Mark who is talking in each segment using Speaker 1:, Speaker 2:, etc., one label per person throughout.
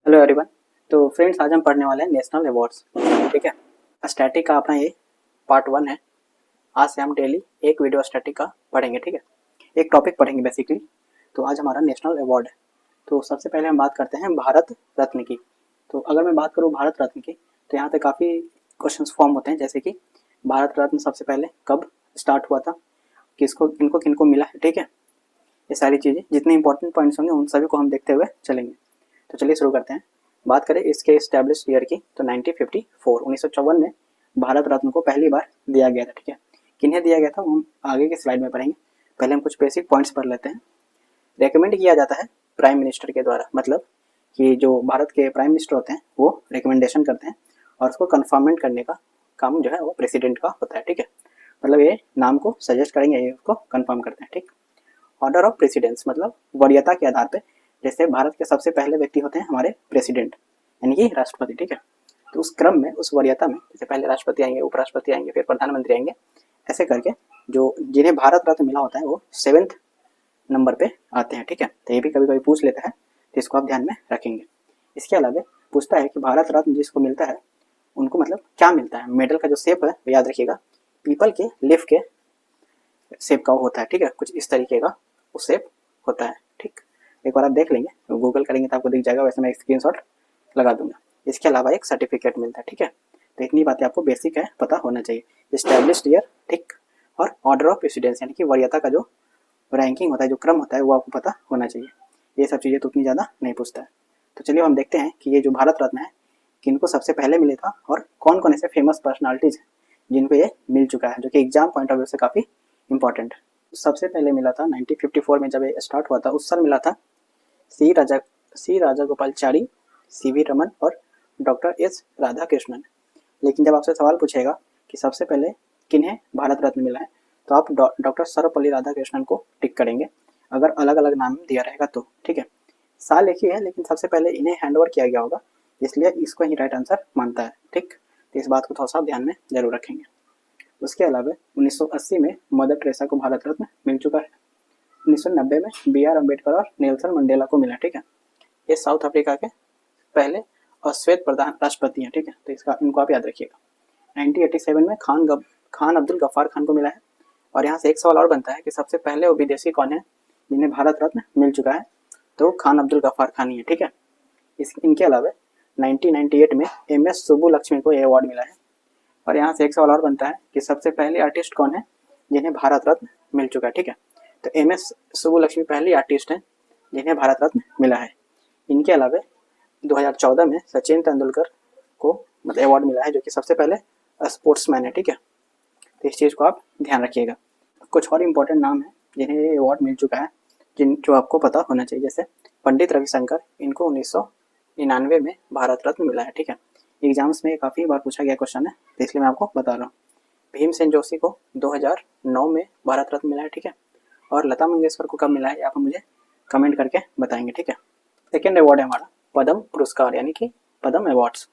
Speaker 1: Hello everyone. तो friends, आज हम पढ़ने वाले हैं नेशनल अवार्ड्स। ठीक है, स्टैटिक का अपना ये पार्ट 1 है। आज से हम डेली एक वीडियो स्टैटिक का पढ़ेंगे। ठीक है, एक टॉपिक पढ़ेंगे बेसिकली। तो आज हमारा नेशनल अवार्ड है। तो सबसे पहले हम बात करते हैं भारत रत्न की। तो अगर मैं बात करूँ भारत रत्न की, तो यहाँ पे काफ़ी क्वेश्चन फॉर्म होते हैं, जैसे कि भारत रत्न सबसे पहले कब स्टार्ट हुआ था, किसको किनको किनको मिला है। ठीक है, ये सारी चीज़ें जितने इंपॉर्टेंट पॉइंट्स होंगे उन सभी को हम देखते हुए चलेंगे। तो चलिए शुरू करते हैं। बात करें इसके इस्टेब्लिश ईयर की, तो 1954 1954 में भारत रत्न को पहली बार दिया गया था। ठीक है, किन्हें दिया गया था वो हम आगे के स्लाइड में पढ़ेंगे। पहले हम कुछ बेसिक पॉइंट्स पढ़ लेते हैं। रेकमेंड किया जाता है प्राइम मिनिस्टर के द्वारा, मतलब कि जो भारत के प्राइम मिनिस्टर होते हैं वो रिकमेंडेशन करते हैं और उसको कन्फर्मेंट करने का काम जो है वो प्रेसिडेंट का होता है। ठीक है, मतलब ये नाम को सजेस्ट करेंगे, ये उसको कन्फर्म करते हैं। ठीक, ऑर्डर ऑफ प्रेसिडेंस मतलब वरीयता के आधार पर, जैसे भारत के सबसे पहले व्यक्ति होते हैं हमारे प्रेसिडेंट, यानी कि राष्ट्रपति। ठीक है, तो उस क्रम में, उस वरीयता में, जैसे पहले राष्ट्रपति आएंगे, उपराष्ट्रपति आएंगे, फिर प्रधानमंत्री आएंगे, ऐसे करके जो जिन्हें भारत रत्न मिला होता है वो 7वें नंबर पे आते हैं। ठीक है, तो ये भी कभी कभी पूछ लेता है, तो इसको आप ध्यान में रखेंगे। इसके अलावा पूछता है कि भारत रत्न जिसको मिलता है उनको मतलब क्या मिलता है। मेडल का जो शेप है वो याद रखिएगा, पीपल के लीफ के शेप का होता है। ठीक है, कुछ इस तरीके का वो शेप होता है। ठीक, एक बार आप देख लेंगे, तो गूगल करेंगे तो आपको दिख जाएगा, वैसे मैं स्क्रीनशॉट लगा दूंगा। इसके अलावा एक सर्टिफिकेट मिलता है। ठीक है, तो इतनी बातें आपको बेसिक है पता होना चाहिए। इस्टेब्लिश्ड ईयर, ठीक, और ऑर्डर ऑफ प्रेसिडेंस यानी कि वरीयता का जो रैंकिंग होता है, जो क्रम होता है, वो आपको पता होना चाहिए। ये सब चीज़ें तो उतनी ज़्यादा नहीं पूछता है। तो चलिए हम देखते हैं कि ये जो भारत रत्न है किनको सबसे पहले मिले था और कौन कौन ऐसे फेमस पर्सनालिटीज हैं जिनको ये मिल चुका है, जो कि एग्जाम पॉइंट ऑफ व्यू से काफ़ी इंपॉर्टेंट है। सबसे पहले मिला था 1954 में, जब ये स्टार्ट हुआ था उस साल मिला था सी राजागोपालचारी, सीवी रमन और डॉक्टर एस राधाकृष्णन। लेकिन जब आपसे सवाल पूछेगा कि सबसे पहले किन्हें भारत रत्न मिला है, तो आप डॉक्टर सर्वपल्ली राधाकृष्णन को टिक करेंगे, अगर अलग अलग नाम दिया रहेगा तो। ठीक है, साल एक ही है, लेकिन सबसे पहले इन्हें हैंडओवर किया गया होगा, इसलिए इसको ही राइट आंसर मानता है। ठीक, तो इस बात को थोड़ा सा ध्यान में जरूर रखेंगे। उसके अलावा 1980 में मदर टेरेसा को भारत रत्न मिल चुका है। 1990 में बी आर अम्बेडकर और नेल्सन मंडेला को मिला। ठीक है, ये साउथ अफ्रीका के पहले अश्वेत प्रधान राष्ट्रपति हैं। ठीक है, तो इसका इनको आप याद रखिएगा। 1987 में खान अब्दुल गफ्फार खान को मिला है। और यहाँ से एक सवाल और बनता है कि सबसे पहले वो विदेशी कौन है जिन्हें भारत रत्न मिल चुका है, तो खान अब्दुल गफ्फार खान ही है। ठीक है, इनके अलावा 1998 में एम एस सुब्बुलक्ष्मी को यह अवार्ड मिला है। और यहाँ से एक सवाल और बनता है कि सबसे पहले आर्टिस्ट कौन है जिन्हें भारत रत्न मिल चुका है। ठीक है, तो एम एस सुब्बुलक्ष्मी पहली आर्टिस्ट हैं जिन्हें भारत रत्न मिला है। इनके अलावा 2014 में सचिन तेंदुलकर को मतलब अवार्ड मिला है, जो कि सबसे पहले स्पोर्ट्समैन है। ठीक है, तो इस चीज़ को आप ध्यान रखिएगा। कुछ और इम्पोर्टेंट नाम है जिन्हें ये अवार्ड मिल चुका है, जो आपको पता होना चाहिए, जैसे पंडित रविशंकर, इनको 1999 में भारत रत्न मिला है। ठीक है, एग्जाम्स में काफ़ी बार पूछा गया क्वेश्चन है, तो इसलिए मैं आपको बता रहा हूँ। भीमसेन जोशी को 2009 में भारत रत्न मिला है। ठीक है, और लता मंगेशकर को कब मिला है आप मुझे कमेंट करके बताएंगे। ठीक है, सेकेंड अवार्ड है हमारा पद्म पुरस्कार, यानी कि पद्म अवार्ड्स।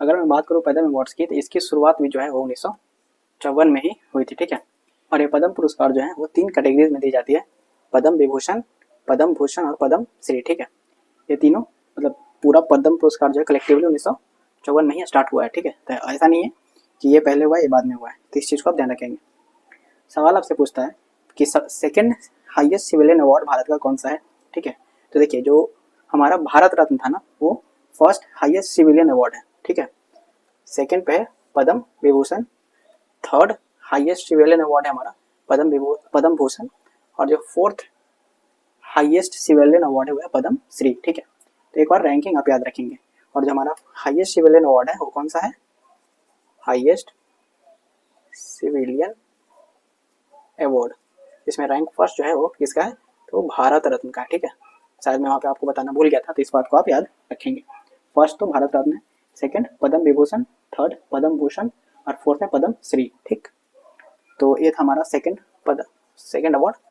Speaker 1: अगर मैं बात करूँ पद्म अवार्ड्स की, तो इसकी शुरुआत भी जो है वो 1954 में ही हुई थी। ठीक है, और ये पद्म पुरस्कार जो है वो 3 कैटेगरीज में दी जाती है, पद्म विभूषण, पद्म भूषण और पद्म श्री। ठीक है, ये तीनों मतलब पूरा पद्म पुरस्कार जो है कलेक्टिवली 1954 में ही स्टार्ट हुआ है। ठीक है, तो ऐसा नहीं है कि ये पहले हुआ है ये बाद में हुआ है, तो इस चीज़ को आप ध्यान रखेंगे। सवाल आपसे पूछता है कि second highest civilian award Bharat का कौन सा है। ठीक है, तो देखिए जो हमारा भारत रत्न था ना, वो फर्स्ट हाईएस्ट सिविलियन अवार्ड है। ठीक है, सेकेंड पे है Padma Vibhushan, third highest civilian award है हमारा पद्म भूषण, और जो फोर्थ हाईएस्ट सिविलियन अवार्ड है वो है पद्म श्री। ठीक है, तो एक बार रैंकिंग आप याद रखेंगे। और जो हमारा हाईएस्ट सिविलियन अवार्ड है वो कौन सा है, हाईएस्ट सिविलियन अवार्ड, इसमें रैंक फर्स्ट जो है वो किसका है, तो भारत रत्न का। ठीक है, शायद मैं वहाँ पे आपको बताना भूल गया था, तो इस बात को आप याद रखेंगे। फर्स्ट तो भारत रत्न है, सेकंड पद्म विभूषण, थर्ड पद्म भूषण और फोर्थ है पद्म श्री। ठीक, तो ये था हमारा सेकंड अवार्ड।